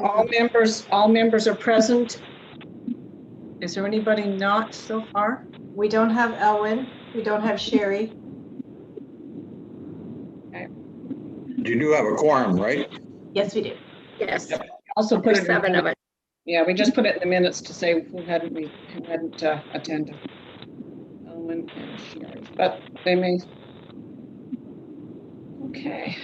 All members are present. Is there anybody not so far? We don't have Elwin. We don't have Sherry. Okay. You do have a quorum, right? Yes, we do. Yes, Also put there's it 7 of us. Yeah, we just put it in the minutes to say who hadn't attended. Owen and Sherry, but they may. Okay.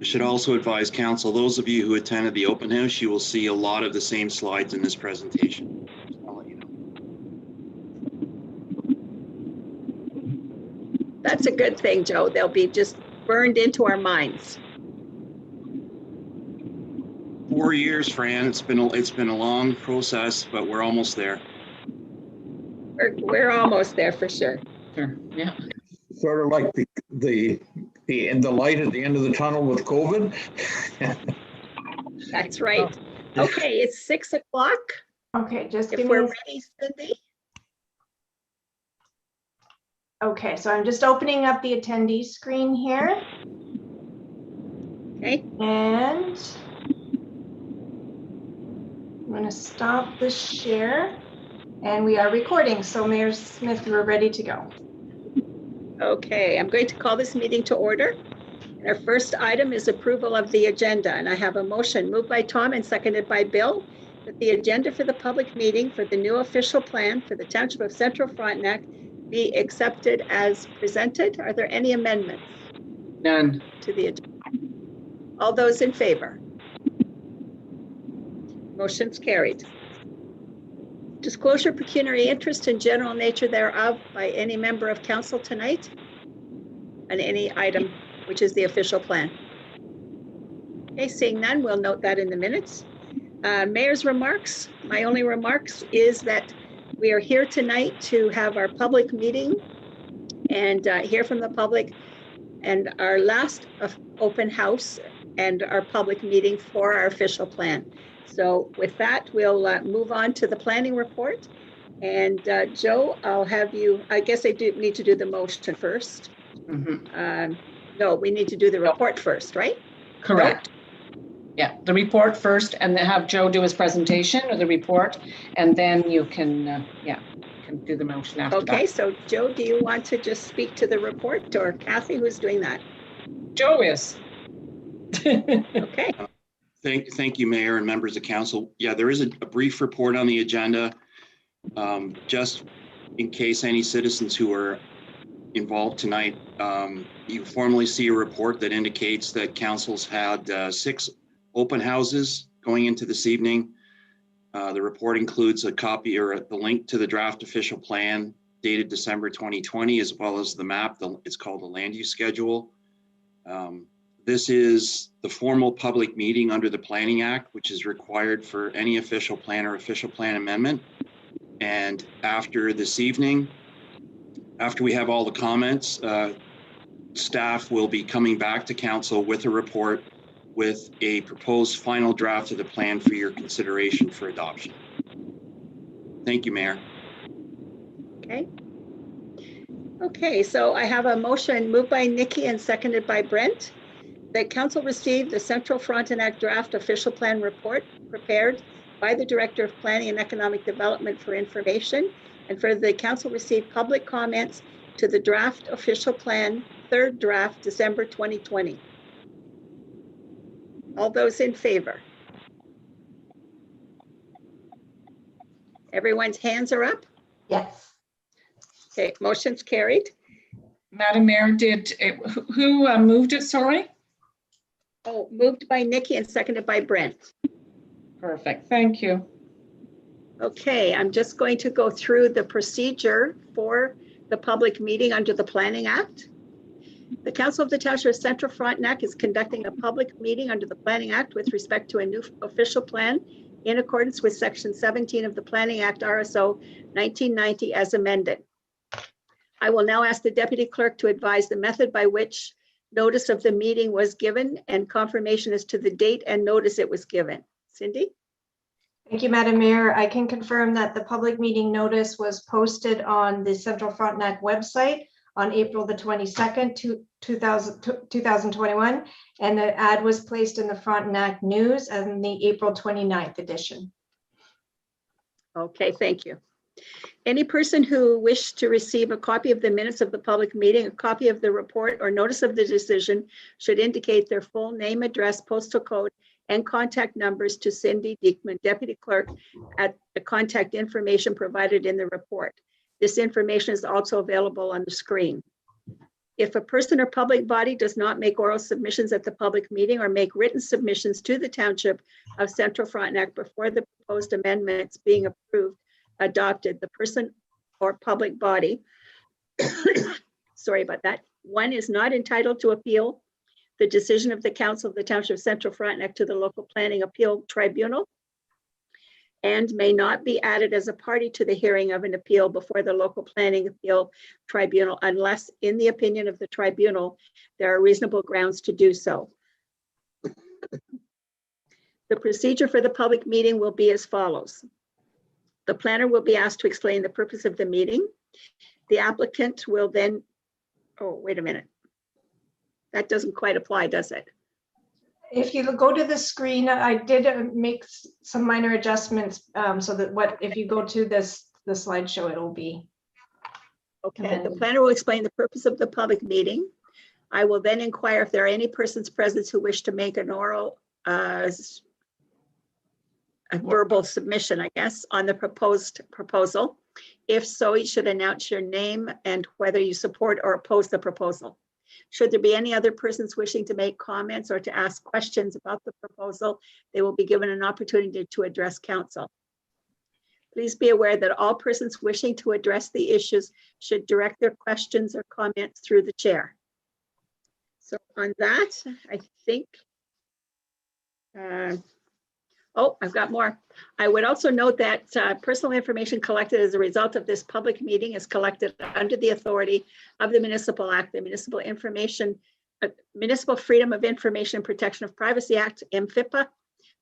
I should also advise council, those of you who attended the open house, you will see a lot of the same slides in this presentation. I'll let you know. That's a good thing, Joe. They'll be just burned into our minds. 4 years, Fran. It's been a long process, but we're almost there. We're almost there for sure. Sure. Yeah. Sort of like the light at the end of the tunnel with COVID. That's right. Okay, it's 6 o'clock. Okay, just If give we're me. ready, Cindy. Okay, so I'm just opening up the attendee screen here. Okay. And I'm going to stop the share. And we are recording. So Mayor Smith, we're ready to go. Okay, I'm going to call this meeting to order. Our first item is approval of the agenda, and I have a motion moved by Tom and seconded by Bill that the agenda for the public meeting for the new official plan for the Township of Central Frontenac be accepted as presented. Are there any amendments None. to the agenda? All those in favor? Motion's carried. Disclosure pecuniary interest and general nature thereof by any member of council tonight on any item, which is the official plan. Okay, seeing none, we'll note that in the minutes. Mayor's remarks. My only remarks is that we are here tonight to have our public meeting and hear from the public, and our last open house and our public meeting for our official plan. So with that, we'll move on to the planning report. And Joe, I'll have you, I guess I do need to do the motion first. Mm-hmm. No, we need to do the report first, right? Correct. Yeah, the report first, and then have Joe do his presentation of the report, and then you can, can do the motion after that. Okay, so Joe, do you want to just speak to the report, or Kathy, who's doing that? Joe is. Okay. Thank you, Mayor and members of council. Yeah, there is a brief report on the agenda, just in case any citizens who are involved tonight, you formally see a report that indicates that council's had 6 open houses going into this evening. The report includes a copy or the link to the draft official plan dated December 2020, as well as the map. It's called the land use schedule. This is the formal public meeting under the Planning Act, which is required for any official plan or official plan amendment. And after this evening, after we have all the comments, staff will be coming back to council with a report with a proposed final draft of the plan for your consideration for adoption. Thank you, Mayor. Okay. Okay, so I have a motion moved by Nikki and seconded by Brent that council received the Central Frontenac draft official plan report prepared by the Director of Planning and Economic Development for information, and for the council received public comments to the draft official plan, 3rd draft, December 2020. All those in favor? Everyone's hands are up? Yes. Okay, motion's carried. Madam Mayor, who moved it, sorry? Oh, moved by Nikki and seconded by Brent. Perfect, thank you. Okay, I'm just going to go through the procedure for the public meeting under the Planning Act. The Council of the Township of Central Frontenac is conducting a public meeting under the Planning Act with respect to a new official plan in accordance with Section 17 of the Planning Act RSO 1990 as amended. I will now ask the Deputy Clerk to advise the method by which notice of the meeting was given and confirmation as to the date and notice it was given. Cindy? Thank you, Madam Mayor. I can confirm that the public meeting notice was posted on the Central Frontenac website on April the 22nd, 2021, and the ad was placed in the Frontenac News and the April 29th edition. Okay, thank you. Any person who wished to receive a copy of the minutes of the public meeting, a copy of the report, or notice of the decision should indicate their full name, address, postal code, and contact numbers to Cindy Diekman, Deputy Clerk, at the contact information provided in the report. This information is also available on the screen. If a person or public body does not make oral submissions at the public meeting or make written submissions to the Township of Central Frontenac before the proposed amendments being adopted, the person or public body, sorry about that, one is not entitled to appeal the decision of the Council of the Township of Central Frontenac to the Local Planning Appeal Tribunal, and may not be added as a party to the hearing of an appeal before the Local Planning Appeal Tribunal unless, in the opinion of the tribunal, there are reasonable grounds to do so. The procedure for the public meeting will be as follows. The planner will be asked to explain the purpose of the meeting. The applicant will then, oh, wait a minute. That doesn't quite apply, does it? If you go to the screen, I did make some minor adjustments so that if you go to the slideshow, it'll be. Okay, the planner will explain the purpose of the public meeting. I will then inquire if there are any persons present who wish to make an oral, a verbal submission, I guess, on the proposed proposal. If so, you should announce your name and whether you support or oppose the proposal. Should there be any other persons wishing to make comments or to ask questions about the proposal, they will be given an opportunity to address council. Please be aware that all persons wishing to address the issues should direct their questions or comments through the chair. So on that, I think, oh, I've got more. I would also note that personal information collected as a result of this public meeting is collected under the authority of the Municipal Act, the Municipal Freedom of Information and Protection of Privacy Act, MFIPA,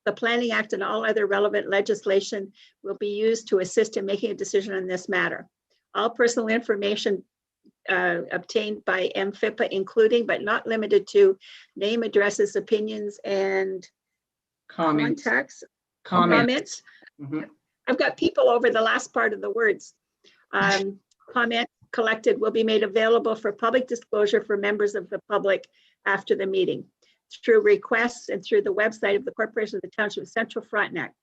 the Planning Act, and all other relevant legislation will be used to assist in making a decision on this matter. All personal information obtained by MFIPA, including but not limited to name, addresses, opinions, and contacts, comments. Mm-hmm. I've got people over the last part of the words. Comments collected will be made available for public disclosure for members of the public after the meeting through requests and through the website of the Corporation of the Township of Central Frontenac.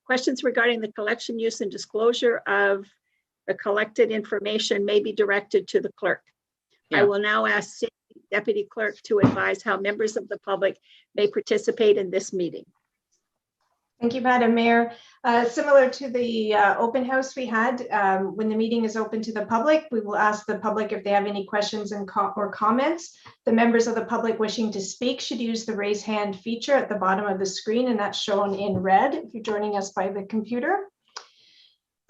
Questions regarding the collection, use, and disclosure of the collected information may be directed to the clerk. Yeah. I will now ask Cindy, Deputy Clerk, to advise how members of the public may participate in this meeting. Thank you, Madam Mayor. Similar to the open house we had, when the meeting is open to the public, we will ask the public if they have any questions or comments. The members of the public wishing to speak should use the raise hand feature at the bottom of the screen, and that's shown in red if you're joining us by the computer.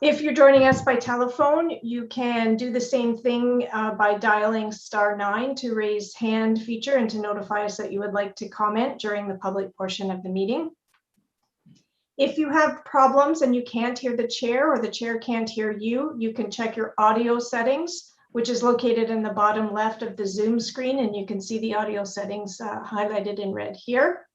If you're joining us by telephone, you can do the same thing by dialing *9 to raise hand feature and to notify us that you would like to comment during the public portion of the meeting. If you have problems and you can't hear the chair or the chair can't hear you, you can check your audio settings, which is located in the bottom left of the Zoom screen, and you can see the audio settings highlighted in red here.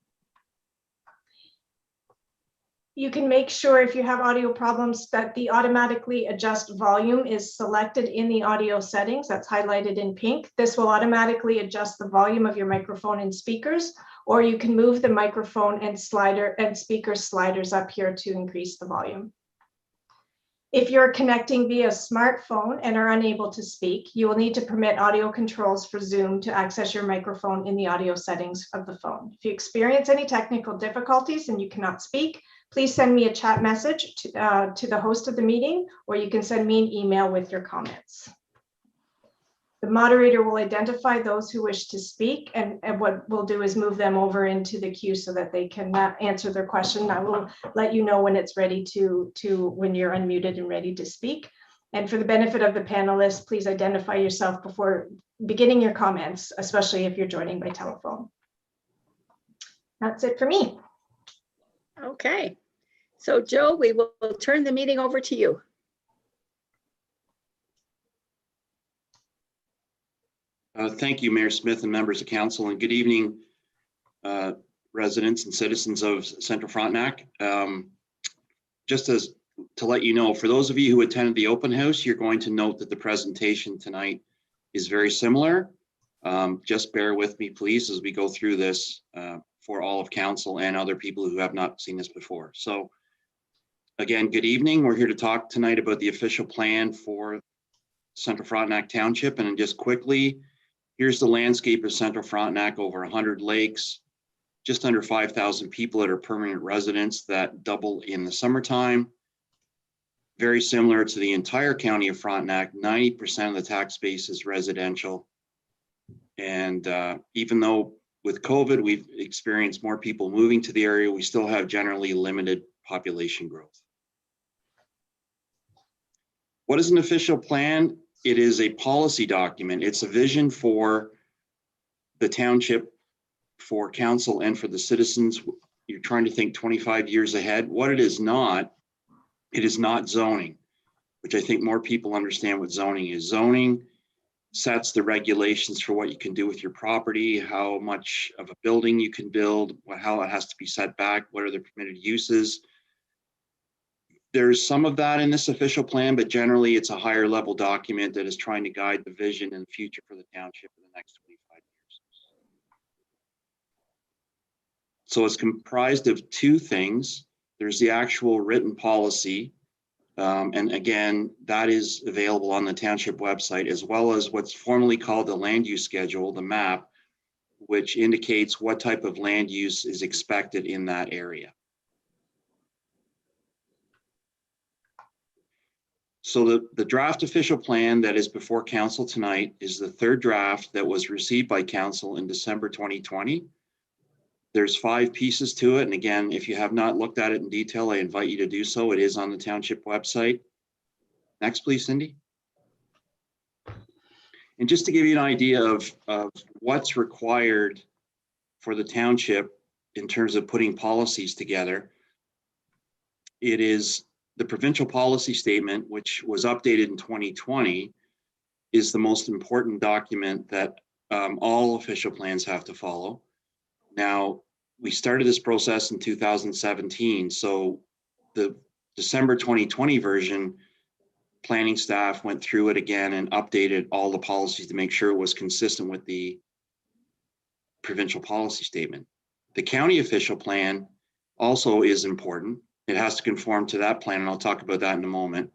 You can make sure if you have audio problems that the automatically adjust volume is selected in the audio settings, that's highlighted in pink. This will automatically adjust the volume of your microphone and speakers, or you can move the microphone and speaker sliders up here to increase the volume. If you're connecting via smartphone and are unable to speak, you will need to permit audio controls for Zoom to access your microphone in the audio settings of the phone. If you experience any technical difficulties and you cannot speak, please send me a chat message to the host of the meeting, or you can send me an email with your comments. The moderator will identify those who wish to speak, and what we'll do is move them over into the queue so that they can answer their question. I will let you know when it's ready when you're unmuted and ready to speak. And for the benefit of the panelists, please identify yourself before beginning your comments, especially if you're joining by telephone. That's it for me. Okay, so Joe, we will turn the meeting over to you. Thank you, Mayor Smith and members of council, and good evening, residents and citizens of Central Frontenac. Just as to let you know, for those of you who attended the open house, you're going to note that the presentation tonight is very similar. Just bear with me, please, as we go through this for all of council and other people who have not seen this before. So again, good evening. We're here to talk tonight about the official plan for Central Frontenac Township. And just quickly, here's the landscape of Central Frontenac, over 100 lakes, just under 5,000 people that are permanent residents that double in the summertime. Very similar to the entire county of Frontenac, 90% of the tax base is residential. And even though with COVID, we've experienced more people moving to the area, we still have generally limited population growth. What is an official plan? It is a policy document. It's a vision for the township, for council, and for the citizens. You're trying to think 25 years ahead. What it is not zoning, which I think more people understand what zoning is. Zoning sets the regulations for what you can do with your property, how much of a building you can build, how it has to be set back, what are the permitted uses. There's some of that in this official plan, but generally it's a higher level document that is trying to guide the vision and the future for the township in the next 25 years. So it's comprised of two things. There's the actual written policy. And again, that is available on the township website, as well as what's formally called the land use schedule, the map, which indicates what type of land use is expected in that area. So the draft official plan that is before council tonight is the third draft that was received by council in December 2020. There's 5 pieces to it. And again, if you have not looked at it in detail, I invite you to do so. It is on the township website. Next, please, Cindy. And just to give you an idea of what's required for the township in terms of putting policies together, it is the provincial policy statement, which was updated in 2020, is the most important document that all official plans have to follow. Now, we started this process in 2017, so the December 2020 version, planning staff went through it again and updated all the policies to make sure it was consistent with the provincial policy statement. The county official plan also is important. It has to conform to that plan, and I'll talk about that in a moment.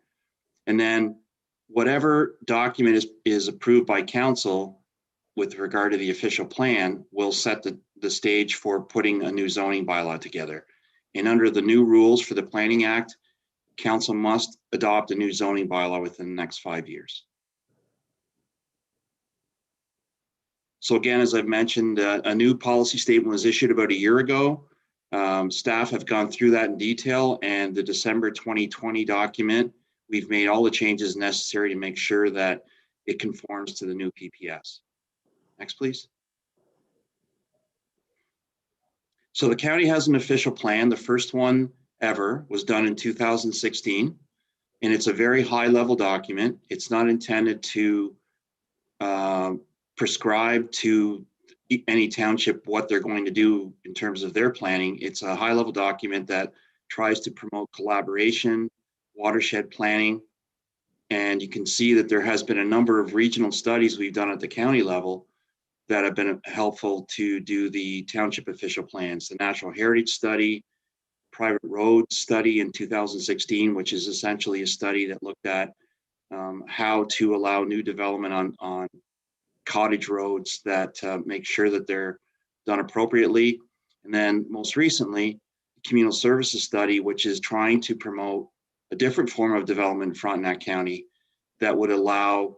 And then whatever document is approved by council with regard to the official plan will set the stage for putting a new zoning bylaw together. And under the new rules for the Planning Act, council must adopt a new zoning bylaw within the next 5 years. So again, as I've mentioned, a new policy statement was issued about a year ago. Staff have gone through that in detail, and the December 2020 document, we've made all the changes necessary to make sure that it conforms to the new PPS. Next, please. So the county has an official plan. The first one ever was done in 2016, and it's a very high level document. It's not intended to prescribe to any township what they're going to do in terms of their planning. It's a high level document that tries to promote collaboration, watershed planning, and you can see that there has been a number of regional studies we've done at the county level that have been helpful to do the township official plans. The Natural Heritage Study, Private Road Study in 2016, which is essentially a study that looked at how to allow new development on cottage roads that make sure that they're done appropriately. And then most recently, the Communal Services Study, which is trying to promote a different form of development in Frontenac County that would allow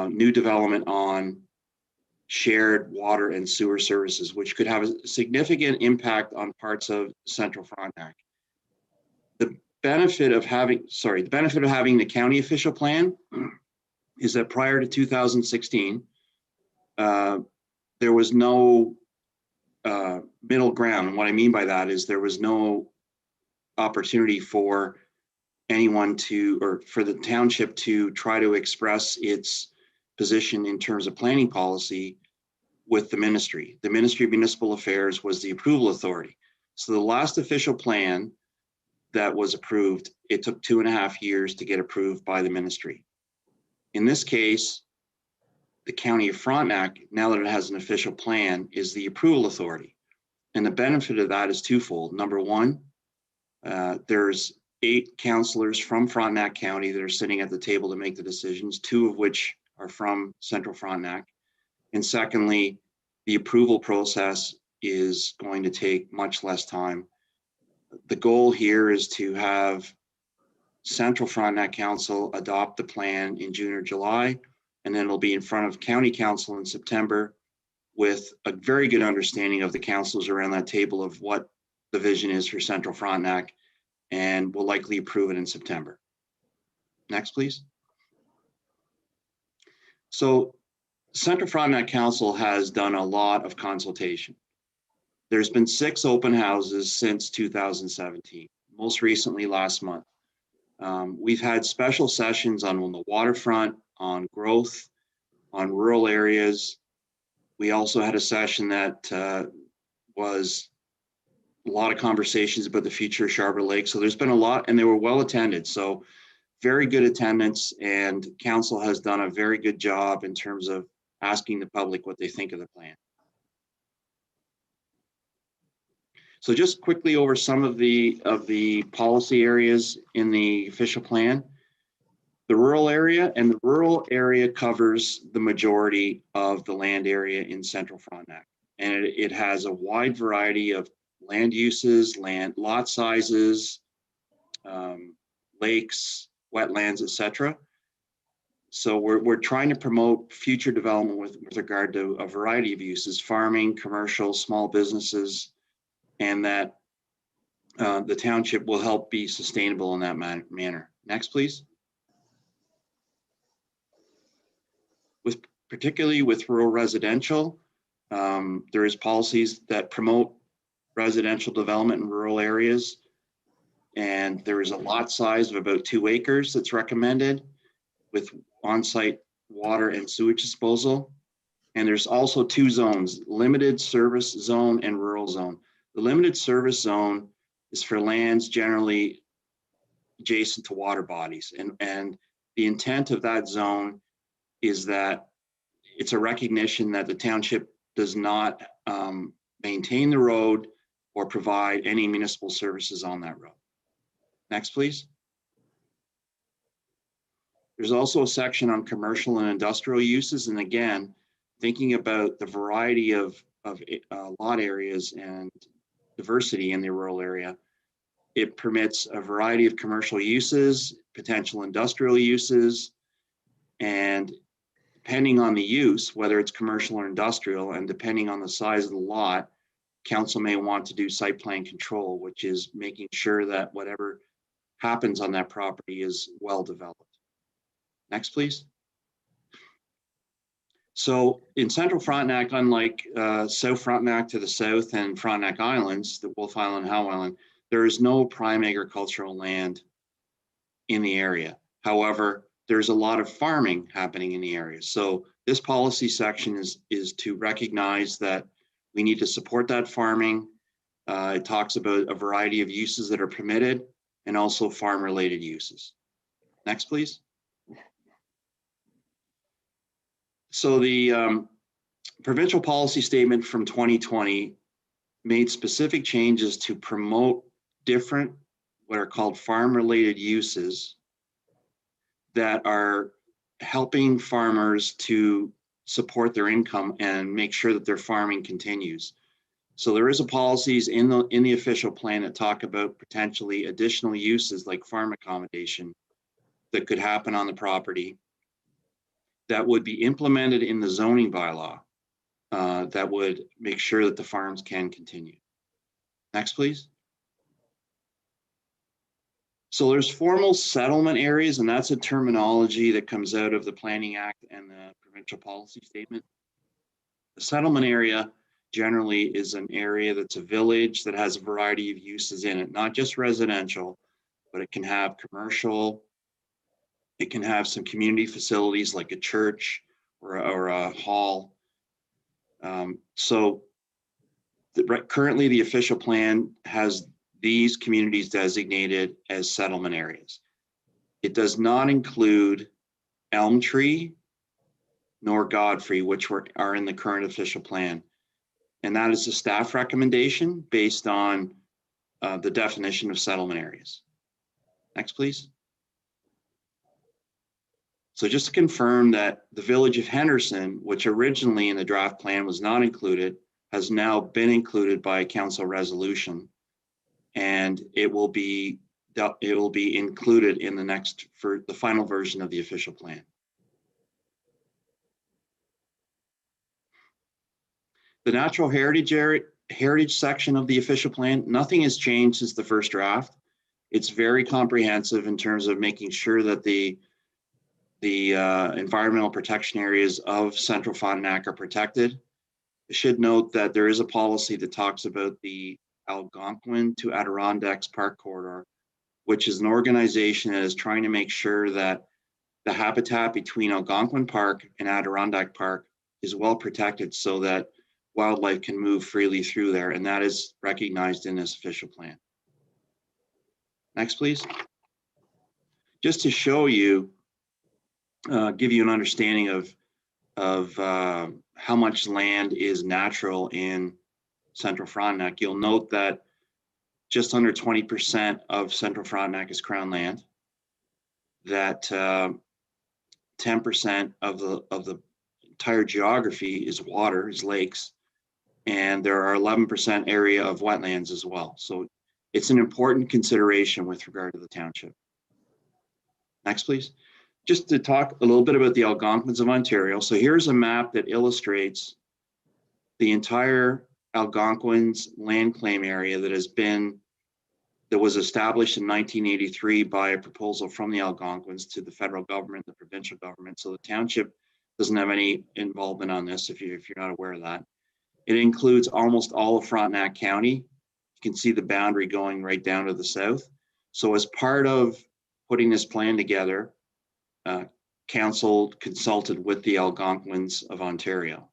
new development on shared water and sewer services, which could have a significant impact on parts of Central Frontenac. The benefit of having the county official plan is that prior to 2016, there was no middle ground. And what I mean by that is there was no opportunity for anyone to, or for the township to try to express its position in terms of planning policy with the ministry. The Ministry of Municipal Affairs was the approval authority. So the last official plan that was approved, it took 2.5 years to get approved by the ministry. In this case, the County of Frontenac, now that it has an official plan, is the approval authority. And the benefit of that is twofold. Number one, there's 8 councillors from Frontenac County that are sitting at the table to make the decisions, 2 of which are from Central Frontenac. And secondly, the approval process is going to take much less time. The goal here is to have Central Frontenac Council adopt the plan in June or July, and then it'll be in front of County Council in September with a very good understanding of the councils around that table of what the vision is for Central Frontenac, and we'll likely approve it in September. Next, please. So Central Frontenac Council has done a lot of consultation. There's been 6 open houses since 2017, most recently last month. We've had special sessions on the waterfront, on growth, on rural areas. We also had a session that was a lot of conversations about the future of Sharbot Lake. So there's been a lot, and they were well attended. So very good attendance, and council has done a very good job in terms of asking the public what they think of the plan. So just quickly over some of the policy areas in the official plan. The rural area, and the rural area covers the majority of the land area in Central Frontenac. And it has a wide variety of land uses, lot sizes, lakes, wetlands, etc. So we're trying to promote future development with regard to a variety of uses: farming, commercial, small businesses, and that the township will help be sustainable in that manner. Next, please. Particularly with rural residential, there is policies that promote residential development in rural areas, and there is a lot size of about 2 acres that's recommended with on-site water and sewage disposal. And there's also 2 zones: limited service zone and rural zone. The limited service zone is for lands generally adjacent to water bodies, and the intent of that zone is that it's a recognition that the township does not maintain the road or provide any municipal services on that road. Next, please. There's also a section on commercial and industrial uses. And again, thinking about the variety of lot areas and diversity in the rural area, it permits a variety of commercial uses, potential industrial uses, and depending on the use, whether it's commercial or industrial, and depending on the size of the lot, council may want to do site plan control, which is making sure that whatever happens on that property is well developed. Next, please. So in Central Frontenac, unlike South Frontenac to the south and Frontenac Islands, the Wolf Island, Howe Island, there is no prime agricultural land in the area. However, there's a lot of farming happening in the area. So this policy section is to recognize that we need to support that farming. It talks about a variety of uses that are permitted and also farm-related uses. Next, please. So the provincial policy statement from 2020 made specific changes to promote different, what are called farm-related uses that are helping farmers to support their income and make sure that their farming continues. So there is a policies in the official plan that talk about potentially additional uses like farm accommodation that could happen on the property that would be implemented in the zoning bylaw that would make sure that the farms can continue. Next, please. So there's formal settlement areas, and that's a terminology that comes out of the Planning Act and the provincial policy statement. The settlement area generally is an area that's a village that has a variety of uses in it, not just residential, but it can have commercial, it can have some community facilities like a church or a hall. Currently the official plan has these communities designated as settlement areas. It does not include Elm Tree nor Godfrey, which are in the current official plan. And that is a staff recommendation based on the definition of settlement areas. Next, please. So just to confirm that the village of Henderson, which originally in the draft plan was not included, has now been included by council resolution, and it will be included in for the final version of the official plan. The natural heritage section of the official plan, nothing has changed since the first draft. It's very comprehensive in terms of making sure that the environmental protection areas of Central Frontenac are protected. I should note that there is a policy that talks about the Algonquin to Adirondacks Park Corridor, which is an organization that is trying to make sure that the habitat between Algonquin Park and Adirondack Park is well protected so that wildlife can move freely through there, and that is recognized in this official plan. Next, please. Just to show you, give you an understanding of how much land is natural in Central Frontenac, you'll note that just under 20% of Central Frontenac is Crown land, that 10% of the entire geography is water, is lakes, and there are 11% area of wetlands as well. So it's an important consideration with regard to the township. Next, please. Just to talk a little bit about the Algonquins of Ontario. So here's a map that illustrates the entire Algonquins land claim area that was established in 1983 by a proposal from the Algonquins to the federal government, the provincial government. So the township doesn't have any involvement on this if you're not aware of that. It includes almost all of Frontenac County. You can see the boundary going right down to the south. So as part of putting this plan together, council consulted with the Algonquins of Ontario.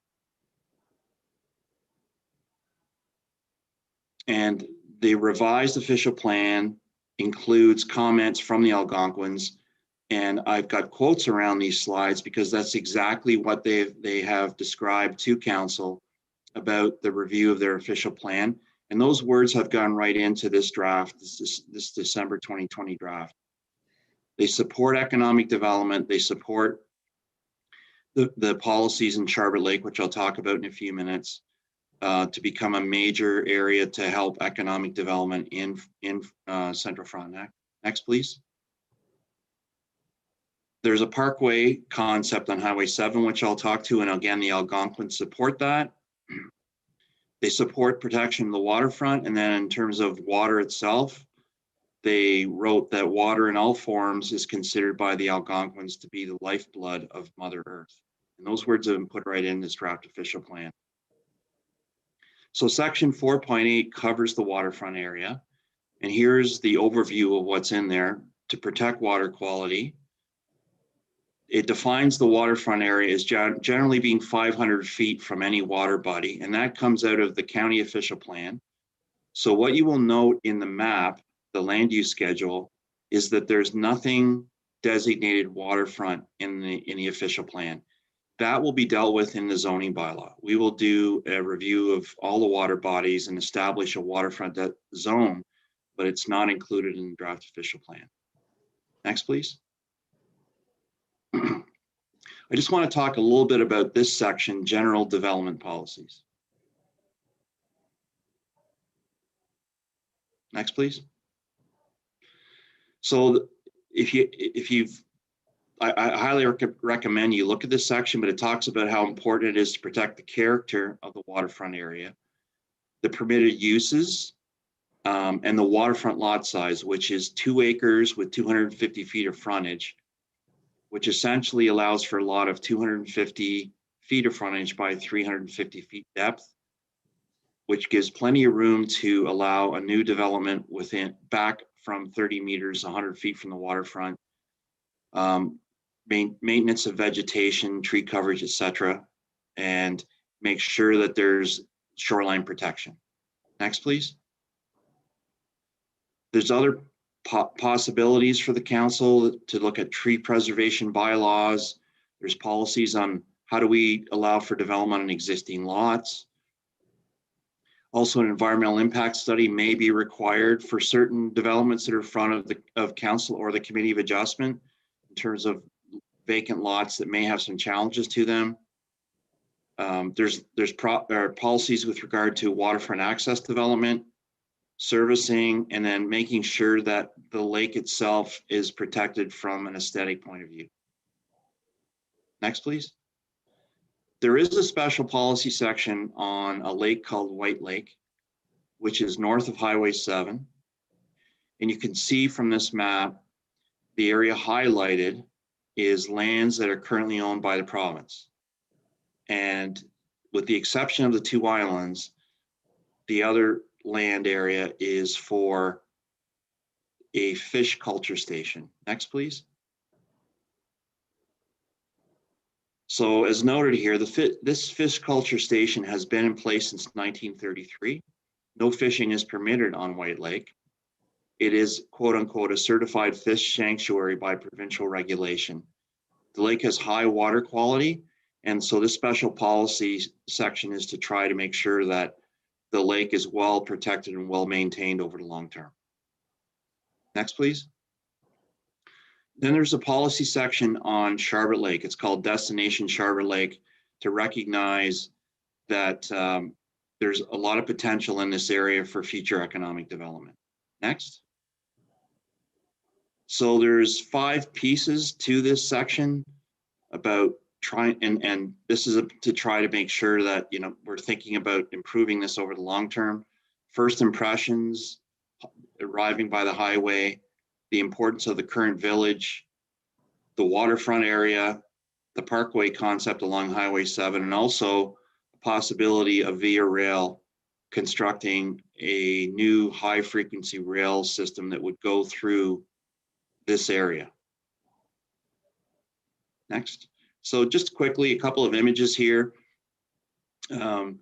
And the revised official plan includes comments from the Algonquins, and I've got quotes around these slides because that's exactly what they have described to council about the review of their official plan. And those words have gone right into this draft, this December 2020 draft. They support economic development. They support the policies in Sharbot Lake, which I'll talk about in a few minutes, to become a major area to help economic development in Central Frontenac. Next, please. There's a parkway concept on Highway 7, which I'll talk to, and again, the Algonquins support that. They support protection of the waterfront, and then in terms of water itself, they wrote that water in all forms is considered by the Algonquins to be the lifeblood of Mother Earth. And those words have been put right in this draft official plan. So section 4.8 covers the waterfront area. And here's the overview of what's in there. To protect water quality, it defines the waterfront area as generally being 500 feet from any water body, and that comes out of the county official plan. So what you will note in the map, the land use schedule, is that there's nothing designated waterfront in the official plan. That will be dealt with in the zoning bylaw. We will do a review of all the water bodies and establish a waterfront zone, but it's not included in the draft official plan. Next, please. I just want to talk a little bit about this section, general development policies. Next, please. So I highly recommend you look at this section, but it talks about how important it is to protect the character of the waterfront area, the permitted uses, and the waterfront lot size, which is 2 acres with 250 feet of frontage, which essentially allows for a lot of 250 feet of frontage by 350 feet depth, which gives plenty of room to allow a new development back from 30 meters, 100 feet from the waterfront. maintenance of vegetation, tree coverage, etc., and make sure that there's shoreline protection. Next, please. There's other possibilities for the council to look at tree preservation bylaws. There's policies on how do we allow for development on existing lots. Also, an environmental impact study may be required for certain developments that are in front of council or the committee of adjustment in terms of vacant lots that may have some challenges to them. There's policies with regard to waterfront access development, servicing, and then making sure that the lake itself is protected from an aesthetic point of view. Next, please. There is a special policy section on a lake called White Lake, which is north of Highway 7. And you can see from this map, the area highlighted is lands that are currently owned by the province. And with the exception of the 2 islands, the other land area is for a fish culture station. Next, please. So as noted here, this fish culture station has been in place since 1933. No fishing is permitted on White Lake. It is, quote unquote, a certified fish sanctuary by provincial regulation. The lake has high water quality, and so this special policy section is to try to make sure that the lake is well protected and well maintained over the long term. Next, please. Then there's a policy section on Sharbot Lake. It's called Destination Sharbot Lake, to recognize that there's a lot of potential in this area for future economic development. Next. So there's 5 pieces to this section about trying, and this is to try to make sure that, you know, we're thinking about improving this over the long term. First impressions, arriving by the highway, the importance of the current village, the waterfront area, the parkway concept along Highway 7, and also the possibility of Via Rail constructing a new high frequency rail system that would go through this area. Next. So just quickly, a couple of images here. For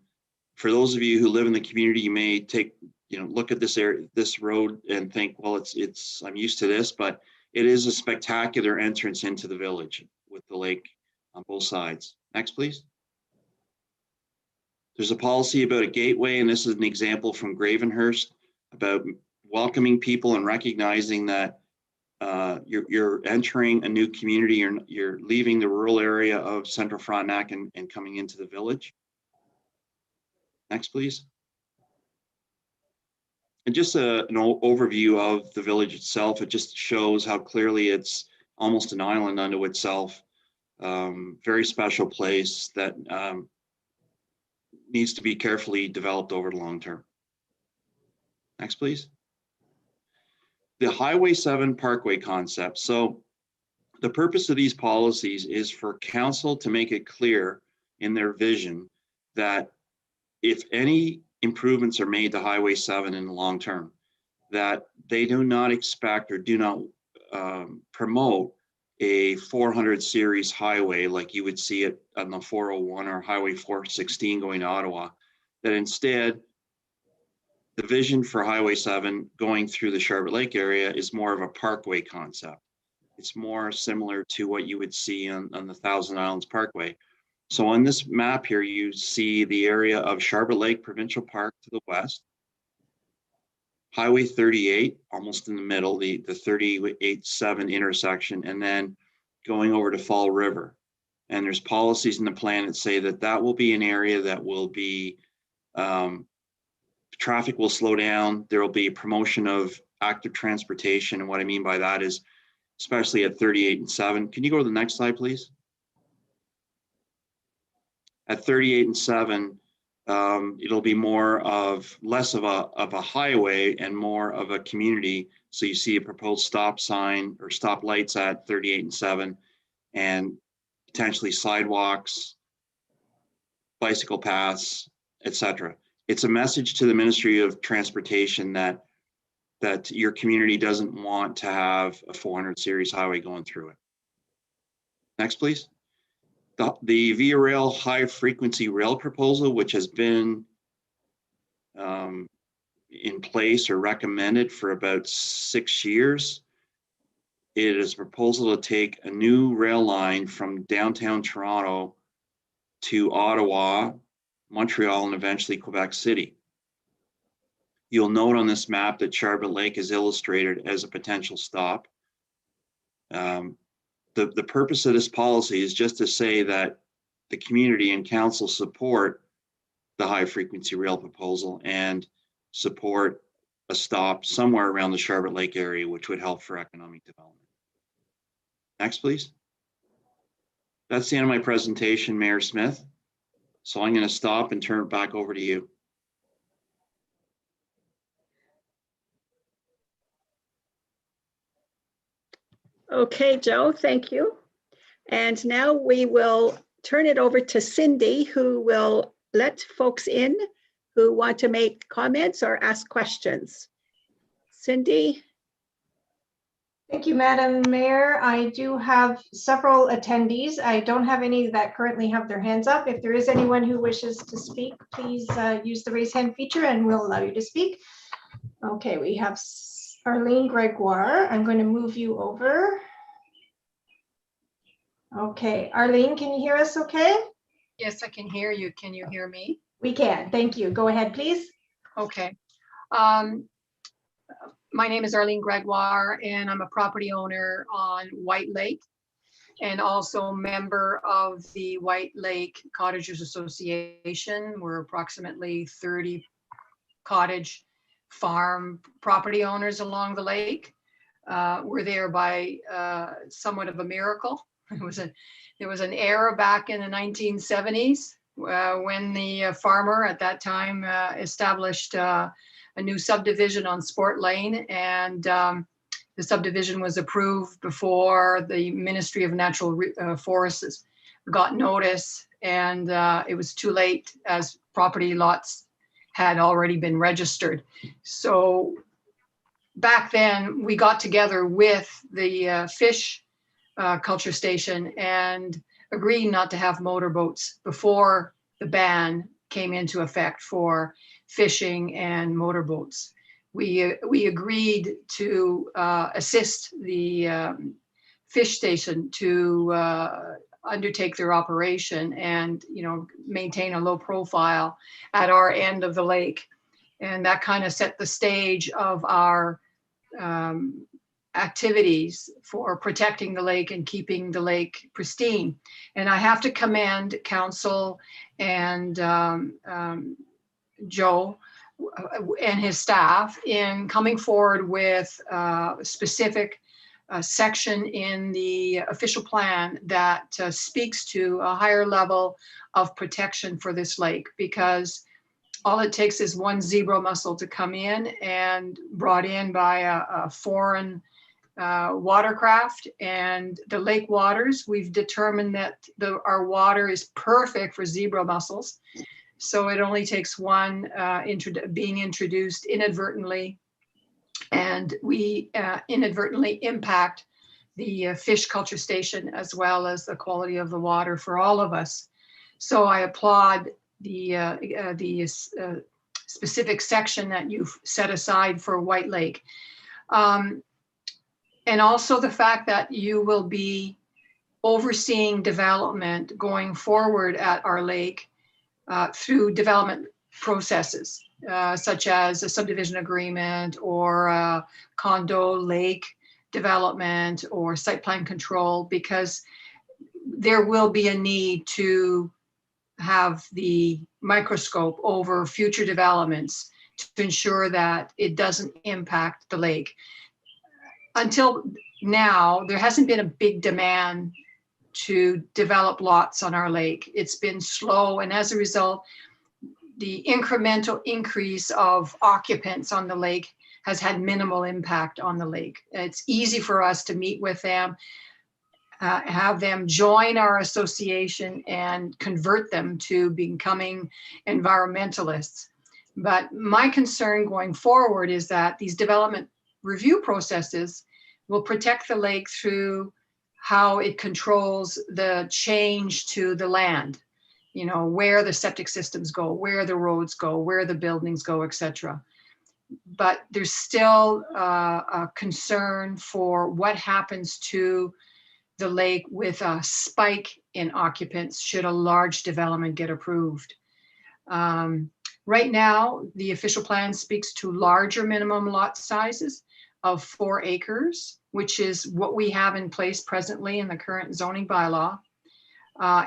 those of you who live in the community, you may take, look at this area, this road, and think, well, I'm used to this, but it is a spectacular entrance into the village with the lake on both sides. Next, please. There's a policy about a gateway, and this is an example from Gravenhurst about welcoming people and recognizing that you're entering a new community, you're leaving the rural area of Central Frontenac and coming into the village. Next, please. And just an overview of the village itself. It just shows how clearly it's almost an island unto itself. Very special place that needs to be carefully developed over the long term. Next, please. The Highway 7 Parkway concept. So the purpose of these policies is for council to make it clear in their vision that if any improvements are made to Highway 7 in the long term, that they do not expect or do not promote a 400 series highway like you would see it on the 401 or Highway 416 going to Ottawa, that instead the vision for Highway 7 going through the Sharbot Lake area is more of a parkway concept. It's more similar to what you would see on the Thousand Islands Parkway. So on this map here, you see the area of Sharbot Lake Provincial Park to the west, Highway 38, almost in the middle, the 38-7 intersection, and then going over to Fall River. And there's policies in the plan that say that that will be an area that will be, traffic will slow down. There will be promotion of active transportation. And what I mean by that is, especially at 38 and 7. Can you go to the next slide, please? At 38 and 7, it'll be less of a highway and more of a community. So you see a proposed stop sign or stop lights at 38 and 7, and potentially sidewalks, bicycle paths, etc. It's a message to the Ministry of Transportation that your community doesn't want to have a 400 series highway going through it. Next, please. The Via Rail high frequency rail proposal, which has been in place or recommended for about 6 years. It is a proposal to take a new rail line from downtown Toronto to Ottawa, Montreal, and eventually Quebec City. You'll note on this map that Sharbot Lake is illustrated as a potential stop. The purpose of this policy is just to say that the community and council support the high frequency rail proposal and support a stop somewhere around the Sharbot Lake area, which would help for economic development. Next, please. That's the end of my presentation, Mayor Smith. So I'm going to stop and turn it back over to you. Okay, Joe, thank you. And now we will turn it over to Cindy, who will let folks in who want to make comments or ask questions. Cindy? Thank you, Madam Mayor. I do have several attendees. I don't have any that currently have their hands up. If there is anyone who wishes to speak, please use the raise hand feature and we'll allow you to speak. Okay, we have Arlene Gregoire. I'm going to move you over. Okay, Arlene, can you hear us okay? Yes, I can hear you. Can you hear me? We can, thank you. Go ahead, please. Okay. My name is Arlene Gregoire and I'm a property owner on White Lake and also member of the White Lake Cottagers Association. We're approximately 30 cottage farm property owners along the lake. We're there by somewhat of a miracle. There was an era back in the 1970s when the farmer at that time established a new subdivision on Sport Lane, and the subdivision was approved before the Ministry of Natural Forests got notice, and it was too late as property lots had already been registered. So back then we got together with the fish culture station and agreed not to have motorboats before the ban came into effect for fishing and motorboats. We agreed to assist the fish station to undertake their operation and, you know, maintain a low profile at our end of the lake. And that kind of set the stage of our activities for protecting the lake and keeping the lake pristine. And I have to commend council and Joe and his staff in coming forward with a specific section in the official plan that speaks to a higher level of protection for this lake, because all it takes is one zebra mussel to come in and brought in by a foreign watercraft, and the lake waters, we've determined that our water is perfect for zebra mussels. So it only takes one being introduced inadvertently, and we inadvertently impact the fish culture station as well as the quality of the water for all of us. So I applaud the specific section that you've set aside for White Lake. And also the fact that you will be overseeing development going forward at our lake through development processes, such as a subdivision agreement or a condo lake development or site plan control, because there will be a need to have the microscope over future developments to ensure that it doesn't impact the lake. Until now, there hasn't been a big demand to develop lots on our lake. It's been slow, and as a result, the incremental increase of occupants on the lake has had minimal impact on the lake. It's easy for us to meet with them, have them join our association and convert them to becoming environmentalists. But my concern going forward is that these development review processes will protect the lake through how it controls the change to the land, you know, where the septic systems go, where the roads go, where the buildings go, etc. But there's still a concern for what happens to the lake with a spike in occupants should a large development get approved. Right now, the official plan speaks to larger minimum lot sizes of 4 acres, which is what we have in place presently in the current zoning bylaw.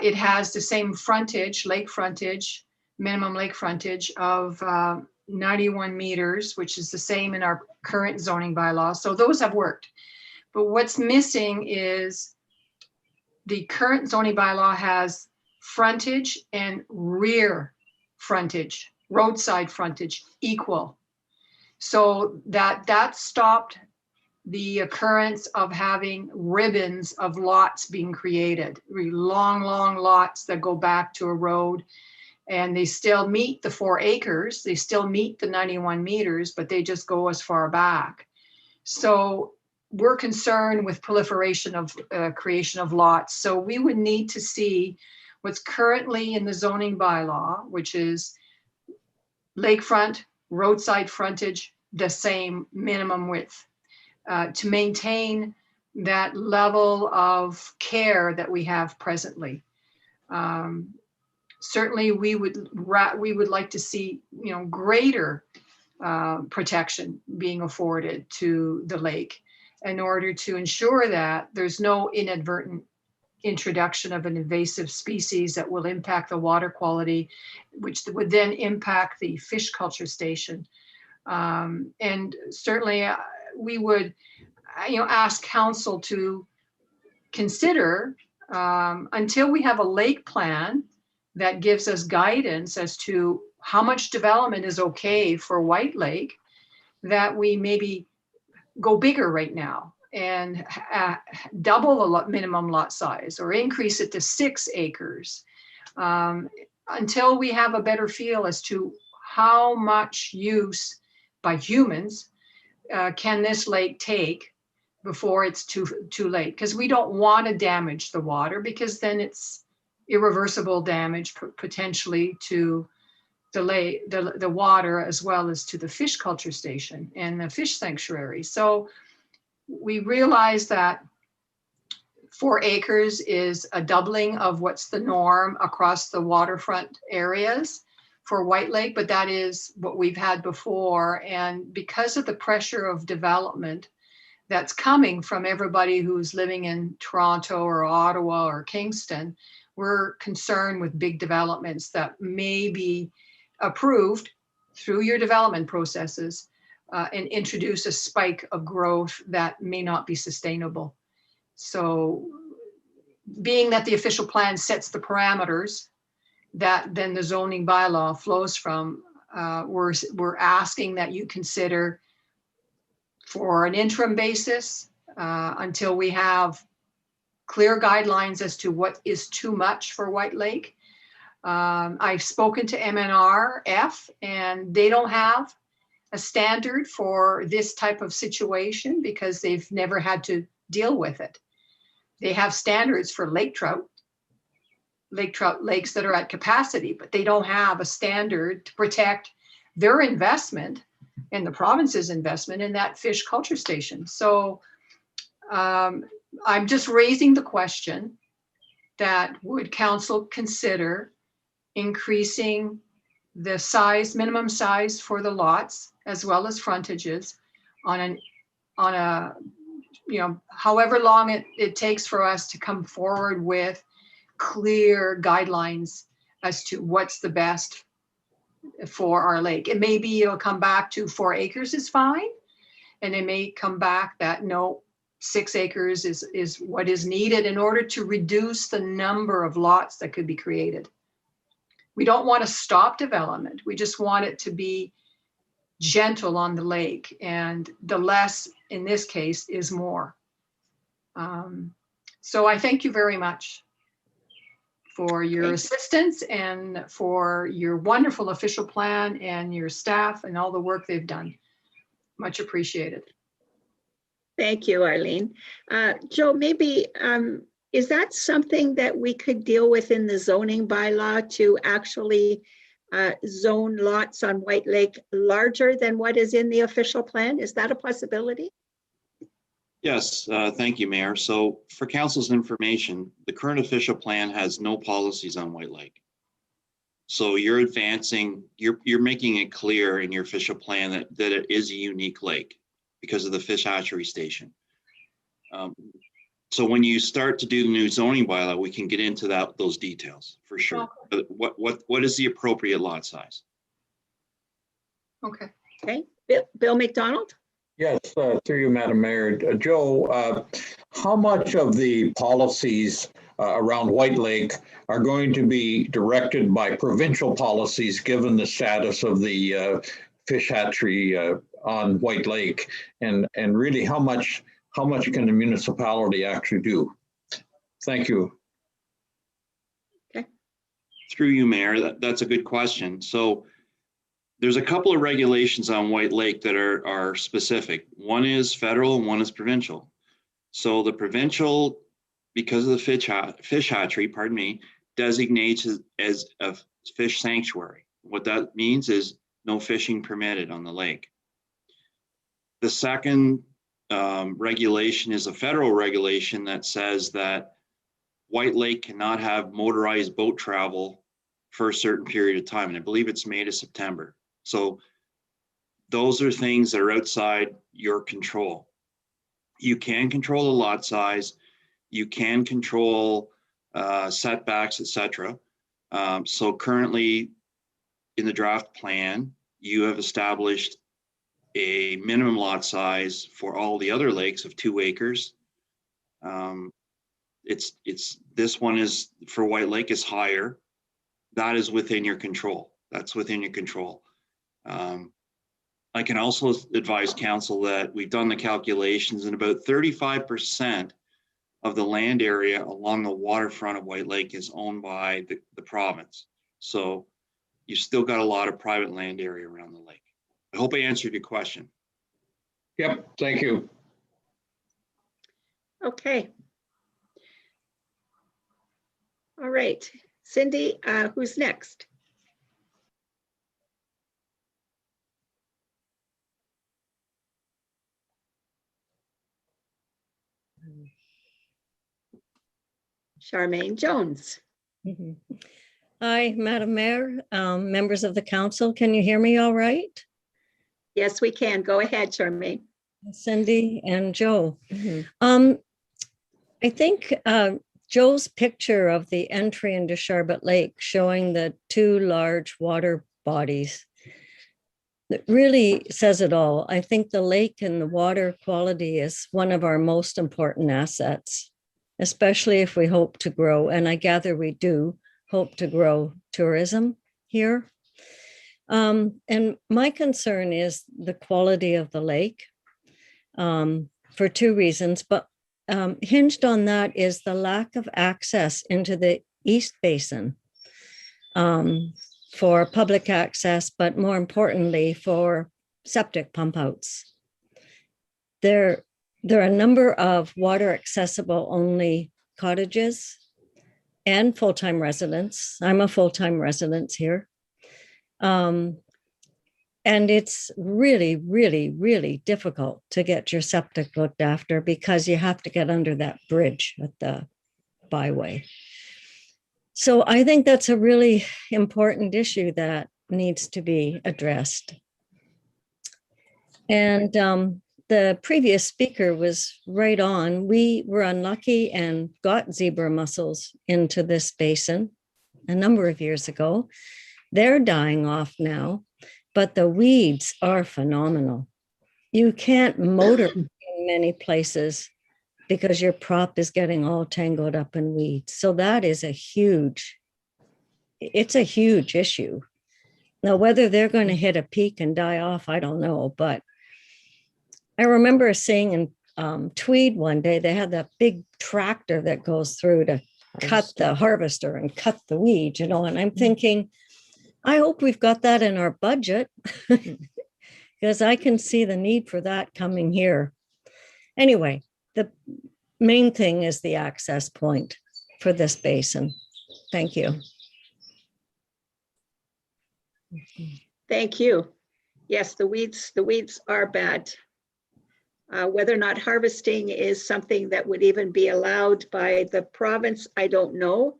It has the same frontage, lake frontage, minimum lake frontage of 91 meters, which is the same in our current zoning bylaw. So those have worked. But what's missing is the current zoning bylaw has frontage and rear frontage, roadside frontage equal. So that stopped the occurrence of having ribbons of lots being created, really long lots that go back to a road, and they still meet the 4 acres, they still meet the 91 meters, but they just go as far back. So we're concerned with proliferation of creation of lots. So we would need to see what's currently in the zoning bylaw, which is lakefront, roadside frontage, the same minimum width, to maintain that level of care that we have presently. Certainly, we would like to see, you know, greater protection being afforded to the lake in order to ensure that there's no inadvertent introduction of an invasive species that will impact the water quality, which would then impact the fish culture station. And certainly we would, you know, ask council to consider, until we have a lake plan that gives us guidance as to how much development is okay for White Lake, that we maybe go bigger right now and double the minimum lot size or increase it to 6 acres, until we have a better feel as to how much use by humans can this lake take before it's too late. Because we don't want to damage the water, because then it's irreversible damage potentially to the lake, the water, as well as to the fish culture station and the fish sanctuary. So we realize that 4 acres is a doubling of what's the norm across the waterfront areas for White Lake, but that is what we've had before. And because of the pressure of development that's coming from everybody who's living in Toronto or Ottawa or Kingston, we're concerned with big developments that may be approved through your development processes and introduce a spike of growth that may not be sustainable. So being that the official plan sets the parameters that then the zoning bylaw flows from, we're asking that you consider, for an interim basis, until we have clear guidelines as to what is too much for White Lake. I've spoken to MNRF, and they don't have a standard for this type of situation because they've never had to deal with it. They have standards for lake trout lakes that are at capacity, but they don't have a standard to protect their investment and the province's investment in that fish culture station. So I'm just raising the question that would council consider increasing the size, minimum size for the lots, as well as frontages on a, you know, however long it takes for us to come forward with clear guidelines as to what's the best for our lake. It may be it'll come back to 4 acres is fine. And it may come back that no, 6 acres is what is needed in order to reduce the number of lots that could be created. We don't want to stop development. We just want it to be gentle on the lake, and the less in this case is more. So I thank you very much for your assistance and for your wonderful official plan and your staff and all the work they've done. Much appreciated. Thank you, Arlene. Joe, maybe, is that something that we could deal with in the zoning bylaw to actually zone lots on White Lake larger than what is in the official plan? Is that a possibility? Yes, thank you, Mayor. So for council's information, the current official plan has no policies on White Lake. So you're advancing, you're making it clear in your official plan that it is a unique lake because of the fish hatchery station. So when you start to do the new zoning bylaw, we can get into those details for sure. But what is the appropriate lot size? Okay. Okay, Bill McDonald? Yes, through you, Madam Mayor. Joe, how much of the policies around White Lake are going to be directed by provincial policies, given the status of the fish hatchery on White Lake? And really, how much can the municipality actually do? Thank you. Okay. Through you, Mayor, that's a good question. So there's a couple of regulations on White Lake that are specific. One is federal and one is provincial. So the provincial, because of the fish hatchery, pardon me, designates as a fish sanctuary. What that means is no fishing permitted on the lake. The second regulation is a federal regulation that says that White Lake cannot have motorized boat travel for a certain period of time. And I believe it's May to September. So those are things that are outside your control. You can control the lot size, you can control setbacks, etc. So currently in the draft plan, you have established a minimum lot size for all the other lakes of 2 acres. This one is for White Lake is higher. That is within your control. That's within your control. I can also advise council that we've done the calculations and about 35% of the land area along the waterfront of White Lake is owned by the province. So you've still got a lot of private land area around the lake. I hope I answered your question. Yep, thank you. Okay. All right, Cindy, who's next? Charmaine Jones. Hi, Madam Mayor, members of the council. Can you hear me all right? Yes, we can. Go ahead, Charmaine. Cindy and Joe. I think Joe's picture of the entry into Sharbot Lake showing the 2 large water bodies that really says it all. I think the lake and the water quality is one of our most important assets, especially if we hope to grow, and I gather we do hope to grow tourism here. And my concern is the quality of the lake for 2 reasons, but hinged on that is the lack of access into the East Basin for public access, but more importantly for septic pump outs. There are a number of water accessible only cottages and full-time residents. I'm a full-time resident here. And it's really, really, really difficult to get your septic looked after because you have to get under that bridge at the byway. So I think that's a really important issue that needs to be addressed. And the previous speaker was right on. We were unlucky and got zebra mussels into this basin a number of years ago. They're dying off now, but the weeds are phenomenal. You can't motor in many places because your prop is getting all tangled up in weeds. So that is it's a huge issue. Now, whether they're going to hit a peak and die off, I don't know. But I remember seeing in Tweed one day, they had that big tractor that goes through to cut the harvester and cut the weeds, and I'm thinking, I hope we've got that in our budget because I can see the need for that coming here. Anyway, the main thing is the access point for this basin. Thank you. Thank you. Yes, the weeds are bad. Whether or not harvesting is something that would even be allowed by the province, I don't know.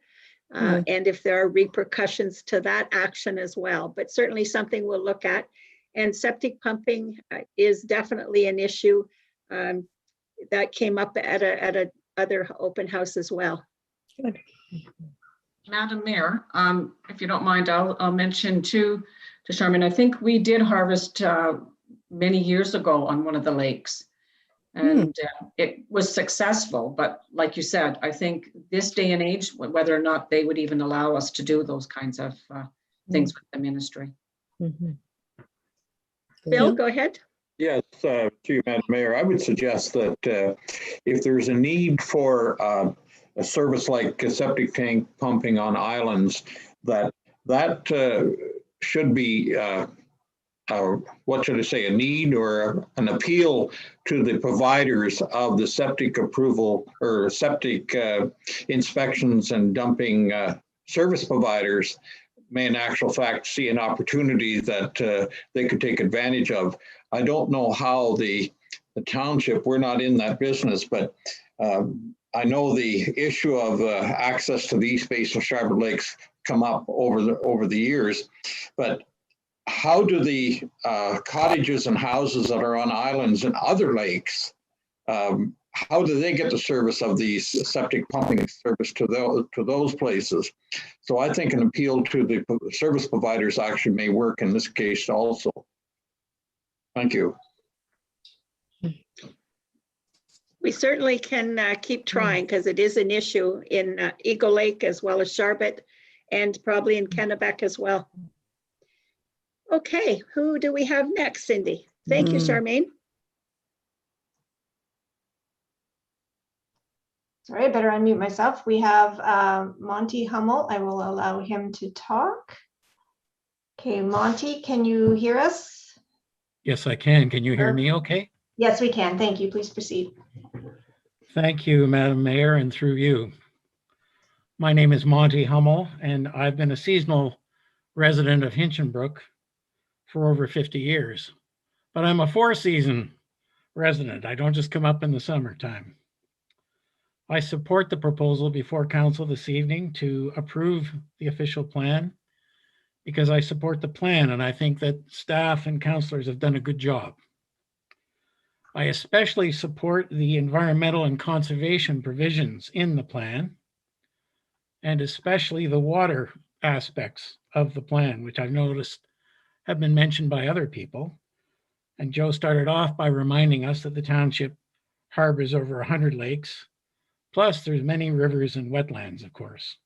And if there are repercussions to that action as well, but certainly something we'll look at. And septic pumping is definitely an issue that came up at a other open house as well. Good. Madam Mayor, if you don't mind, I'll mention to Charmaine, I think we did harvest many years ago on one of the lakes. And it was successful, but like you said, I think this day and age, whether or not they would even allow us to do those kinds of things with the ministry. Bill, go ahead. Yes, to you, Madam Mayor, I would suggest that if there's a need for a service like septic tank pumping on islands, that should be, what should I say, a need or an appeal to the providers of the septic approval or septic inspections and dumping service providers may in actual fact see an opportunity that they could take advantage of. I don't know how the township, we're not in that business, but I know the issue of access to the East Basin Sharbot Lakes come up over the years, but how do the cottages and houses that are on islands and other lakes, how do they get the service of these septic pumping service to those places? So I think an appeal to the service providers actually may work in this case also. Thank you. We certainly can keep trying because it is an issue in Eagle Lake as well as Sharbot and probably in Kennebec as well. Okay, who do we have next, Cindy? Thank you, Charmaine. Sorry, I better unmute myself. We have Monty Hummel. I will allow him to talk. Okay, Monty, can you hear us? Yes, I can. Can you hear me okay? Yes, we can. Thank you. Please proceed. Thank you, Madam Mayor, and through you. My name is Monty Hummel, and I've been a seasonal resident of Hinchinbrook for over 50 years. But I'm a four-season resident. I don't just come up in the summertime. I support the proposal before council this evening to approve the official plan because I support the plan and I think that staff and councillors have done a good job. I especially support the environmental and conservation provisions in the plan and especially the water aspects of the plan, which I've noticed have been mentioned by other people. And Joe started off by reminding us that the township harbors over 100 lakes, plus there's many rivers and wetlands, of course.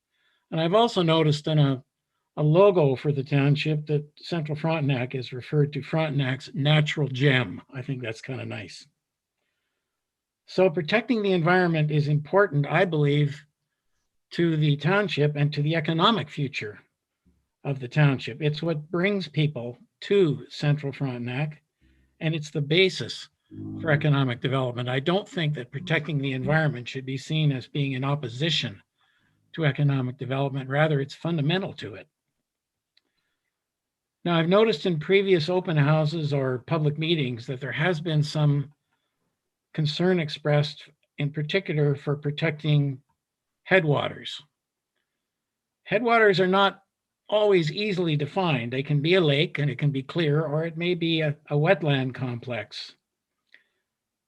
And I've also noticed in a logo for the township that Central Frontenac is referred to Frontenac's natural gem. I think that's kind of nice. So protecting the environment is important, I believe, to the township and to the economic future of the township. It's what brings people to Central Frontenac, and it's the basis for economic development. I don't think that protecting the environment should be seen as being in opposition to economic development. Rather, it's fundamental to it. Now, I've noticed in previous open houses or public meetings that there has been some concern expressed, in particular for protecting headwaters. Headwaters are not always easily defined. They can be a lake and it can be clear, or it may be a wetland complex.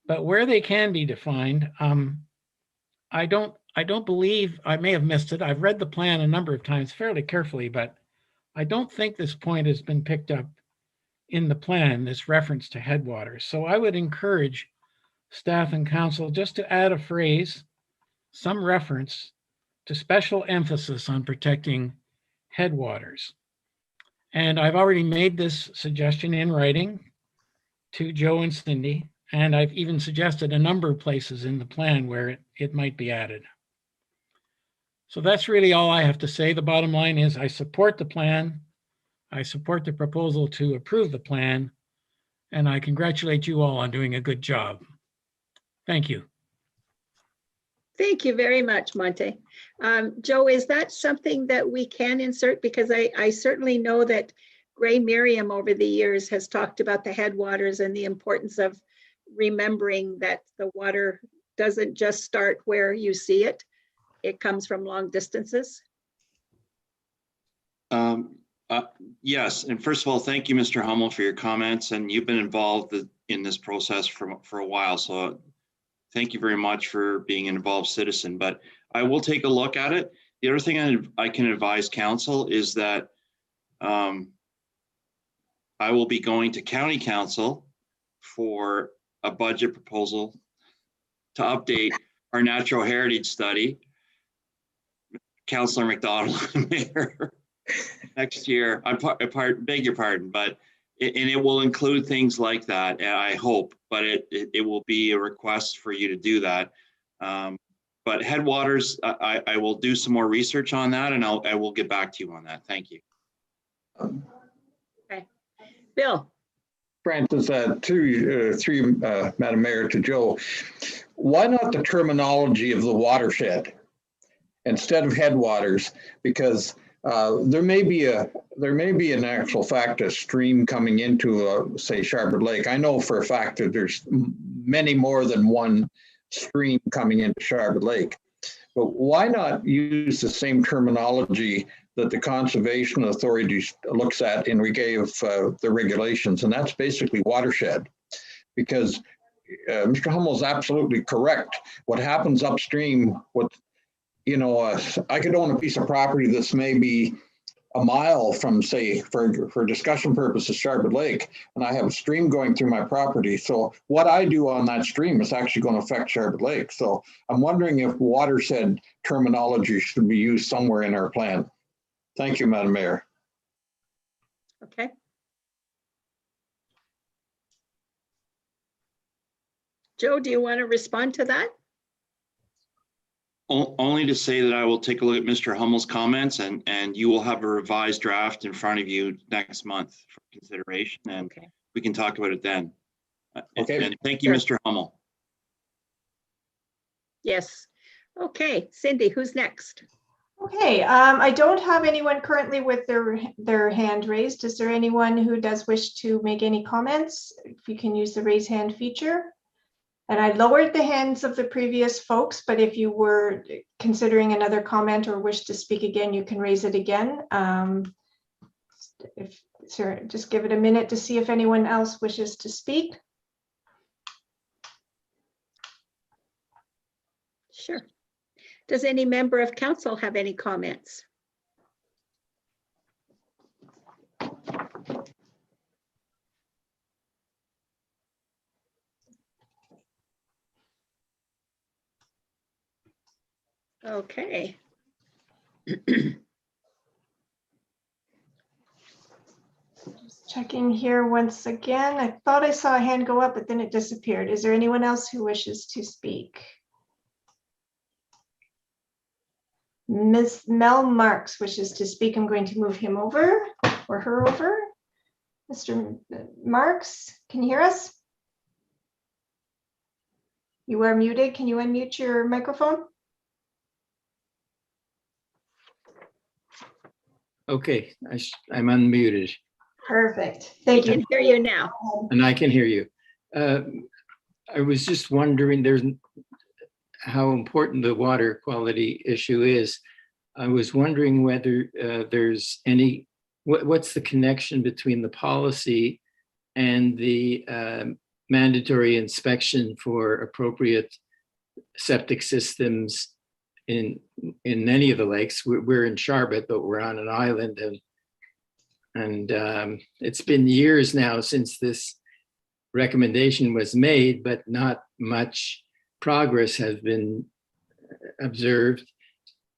But where they can be defined, I don't believe, I may have missed it. I've read the plan a number of times fairly carefully, but I don't think this point has been picked up in the plan, this reference to headwaters. So I would encourage staff and council just to add a phrase, some reference to special emphasis on protecting headwaters. And I've already made this suggestion in writing to Joe and Cindy, and I've even suggested a number of places in the plan where it might be added. So that's really all I have to say. The bottom line is I support the plan. I support the proposal to approve the plan, and I congratulate you all on doing a good job. Thank you. Thank you very much, Monte. Joe, is that something that we can insert? Because I certainly know that Gray Miriam over the years has talked about the headwaters and the importance of remembering that the water doesn't just start where you see it. It comes from long distances. Yes, and first of all, thank you, Mr. Hummel, for your comments, and you've been involved in this process for a while, so thank you very much for being an involved citizen, but I will take a look at it. The other thing I can advise council is that I will be going to county council for a budget proposal to update our natural heritage study. Councillor McDonald, Mayor, next year, beg your pardon, but it will include things like that, and I hope, but it will be a request for you to do that. But headwaters, I will do some more research on that, and I will get back to you on that. Thank you. Okay, Bill. Francis, through Madam Mayor to Joe, why not the terminology of the watershed instead of headwaters? Because there may be an actual fact a stream coming into say Sharbot Lake. I know for a fact that there's many more than one stream coming into Sharbot Lake, but why not use the same terminology that the Conservation Authority looks at and we gave the regulations, and that's basically watershed. Because Mr. Hummel is absolutely correct. What happens upstream, I could own a piece of property that's maybe a mile from, say, for discussion purposes, Sharbot Lake, and I have a stream going through my property. So what I do on that stream is actually going to affect Sharbot Lake. So I'm wondering if watershed terminology should be used somewhere in our plan. Thank you, Madam Mayor. Okay. Joe, do you want to respond to that? Only to say that I will take a look at Mr. Hummel's comments, and you will have a revised draft in front of you next month for consideration, and Okay. we can talk about it then. Okay. And thank you, Sure. Mr. Hummel. Yes. Okay, Cindy, who's next? Okay, I don't have anyone currently with their hand raised. Is there anyone who does wish to make any comments? If you can use the raise hand feature. And I lowered the hands of the previous folks, but if you were considering another comment or wish to speak again, you can raise it again. Just give it a minute to see if anyone else wishes to speak. Sure. Does any member of council have any comments? Okay. Just checking here once again. I thought I saw a hand go up, but then it disappeared. Is there anyone else who wishes to speak? Ms. Mel Marks wishes to speak. I'm going to move him over or her over. Mr. Marks, can you hear us? You are muted. Can you unmute your microphone? Okay, I'm unmuted. Perfect. We Thank you. can hear you now. And I can hear you. I was just wondering how important the water quality issue is. I was wondering whether there's what's the connection between the policy and the mandatory inspection for appropriate septic systems in many of the lakes. We're in Sharbot, but we're on an island, and it's been years now since this recommendation was made, but not much progress has been observed.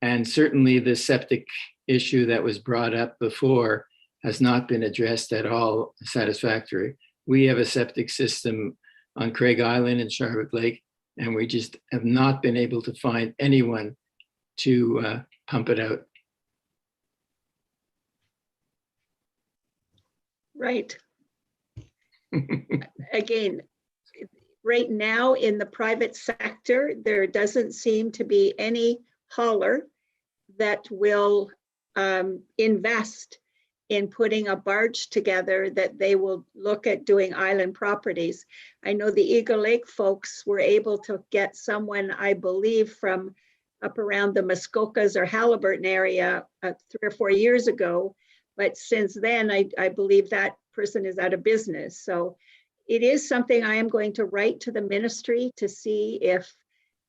And certainly the septic issue that was brought up before has not been addressed at all satisfactory. We have a septic system on Craig Island and Sharbot Lake, and we just have not been able to find anyone to pump it out. Right. Again, right now in the private sector, there doesn't seem to be any hauler that will invest in putting a barge together that they will look at doing island properties. I know the Eagle Lake folks were able to get someone, I believe, from up around the Muskokas or Halliburton area 3 or 4 years ago. But since then, I believe that person is out of business. So it is something I am going to write to the ministry to see if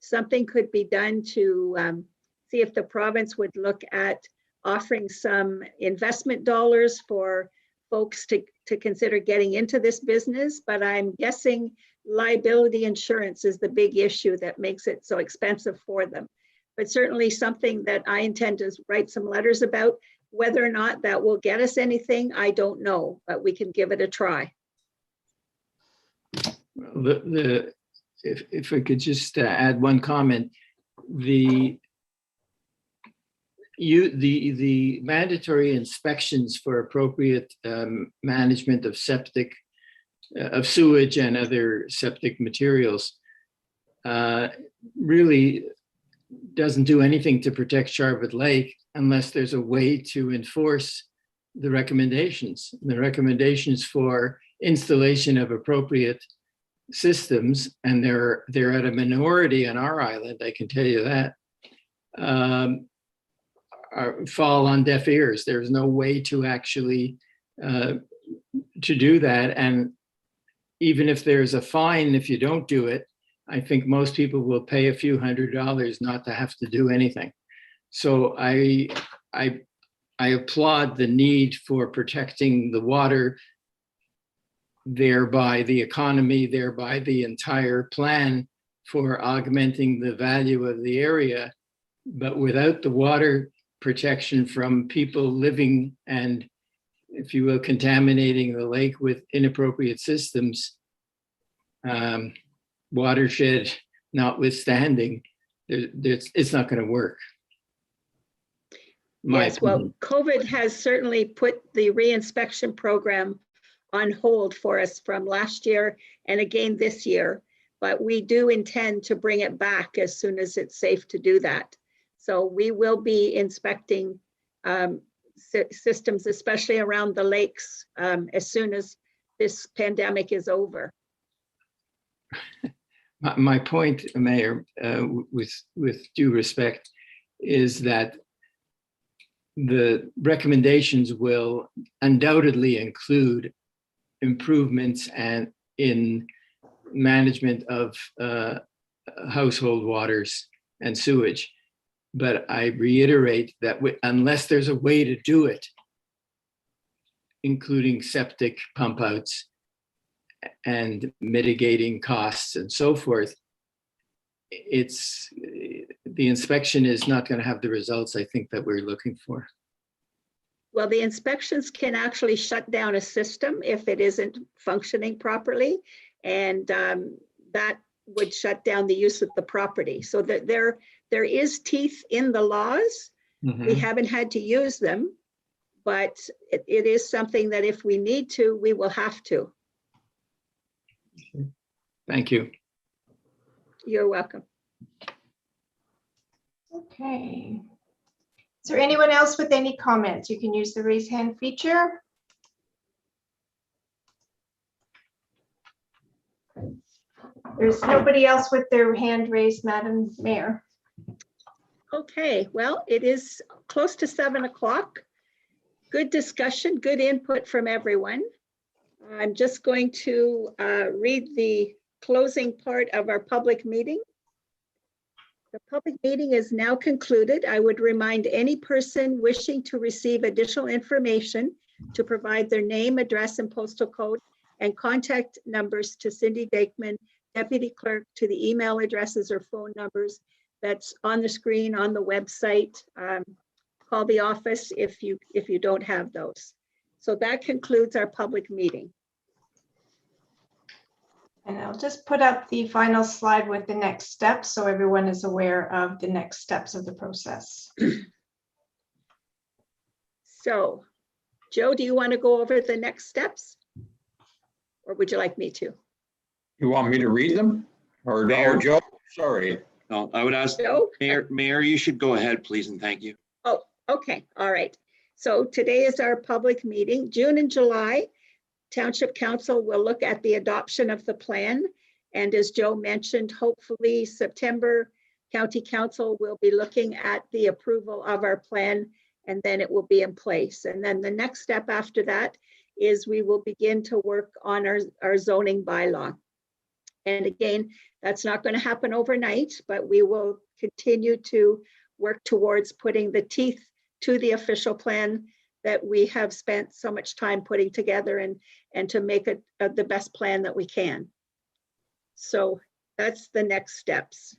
something could be done to see if the province would look at offering some investment dollars for folks to consider getting into this business. But I'm guessing liability insurance is the big issue that makes it so expensive for them. But certainly something that I intend to write some letters about. Whether or not that will get us anything, I don't know, but we can give it a try. If I could just add one comment, the mandatory inspections for appropriate management of septic, of sewage and other septic materials really doesn't do anything to protect Sharbot Lake unless there's a way to enforce the recommendations. The recommendations for installation of appropriate systems, and they're at a minority on our island, I can tell you that, fall on deaf ears. There's no way to actually to do that. And even if there's a fine if you don't do it, I think most people will pay a few $100s not to have to do anything. So I applaud the need for protecting the water, thereby the economy, thereby the entire plan for augmenting the value of the area. But without the water protection from people living and, if you will, contaminating the lake with inappropriate systems, watershed notwithstanding, it's not going to work. Yes, well, COVID has certainly put the reinspection program on hold for us from last year and again this year, but we do intend to bring it back as soon as it's safe to do that. So we will be inspecting systems, especially around the lakes, as soon as this pandemic is over. My point, Mayor, with due respect, is that the recommendations will undoubtedly include improvements and in management of household waters and sewage. But I reiterate that unless there's a way to do it, including septic pump outs and mitigating costs and so forth, the inspection is not going to have the results I think that we're looking for. Well, the inspections can actually shut down a system if it isn't functioning properly, and that would shut down the use of the property. So that there is teeth in the laws. Mm-hmm. We haven't had to use them, but it is something that if we need to, we will have to. Thank you. You're welcome. Okay. Is there anyone else with any comments? You can use the raise hand feature. There's nobody else with their hand raised, Madam Mayor. Okay, well, it is close to 7 o'clock. Good discussion, good input from everyone. I'm just going to read the closing part of our public meeting. The public meeting is now concluded. I would remind any person wishing to receive additional information to provide their name, address, and postal code and contact numbers to Cindy Dakeman, Deputy Clerk, to the email addresses or phone numbers that's on the screen on the website. Call the office if you don't have those. So that concludes our public meeting. And I'll just put up the final slide with the next steps so everyone is aware of the next steps of the process. So, Joe, do you want to go over the next steps? Or would you like me to? You want me to read them? Or Mayor. Joe? Sorry. No, I would ask, Joe? Mayor, you should go ahead, please, and thank you. Oh, okay, all right. So today is our public meeting. June and July, Township Council will look at the adoption of the plan. And as Joe mentioned, hopefully September, County Council will be looking at the approval of our plan, and then it will be in place. And then the next step after that is we will begin to work on our zoning bylaw. And again, that's not going to happen overnight, but we will continue to work towards putting the teeth to the official plan that we have spent so much time putting together, and to make it the best plan that we can. So that's the next steps.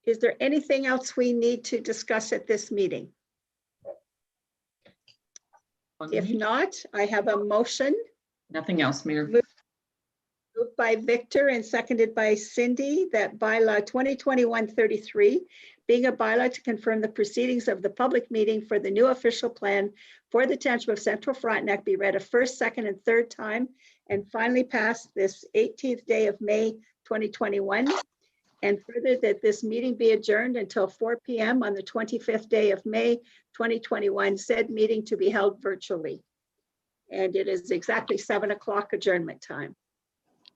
Is there anything else we need to discuss at this meeting? If not, I have a motion. Nothing else, Mayor. Moved by Victor and seconded by Cindy, that bylaw 2021-33, being a bylaw to confirm the proceedings of the public meeting for the new official plan for the Township of Central Frontenac, be read a first, second, and third time, and finally passed this 18th day of May 2021. And further, that this meeting be adjourned until 4 p.m. on the 25th day of May 2021, said meeting to be held virtually. And it is exactly 7 o'clock adjournment time.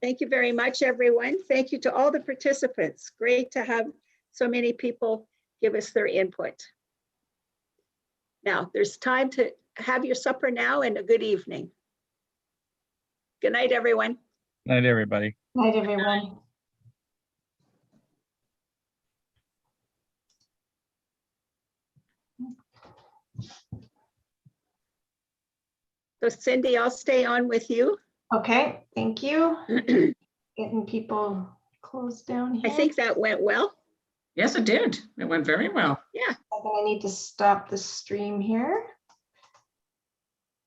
Thank you very much, everyone. Thank you to all the participants. Great to have so many people give us their input. Now, there's time to have your supper now, and a good evening. Good night, everyone. Night, everybody. Night, everyone. So Cindy, I'll stay on with you. Okay, thank you. Getting people closed down here. I think that went well. Yes, it did. It went very well. Yeah. I need to stop the stream here.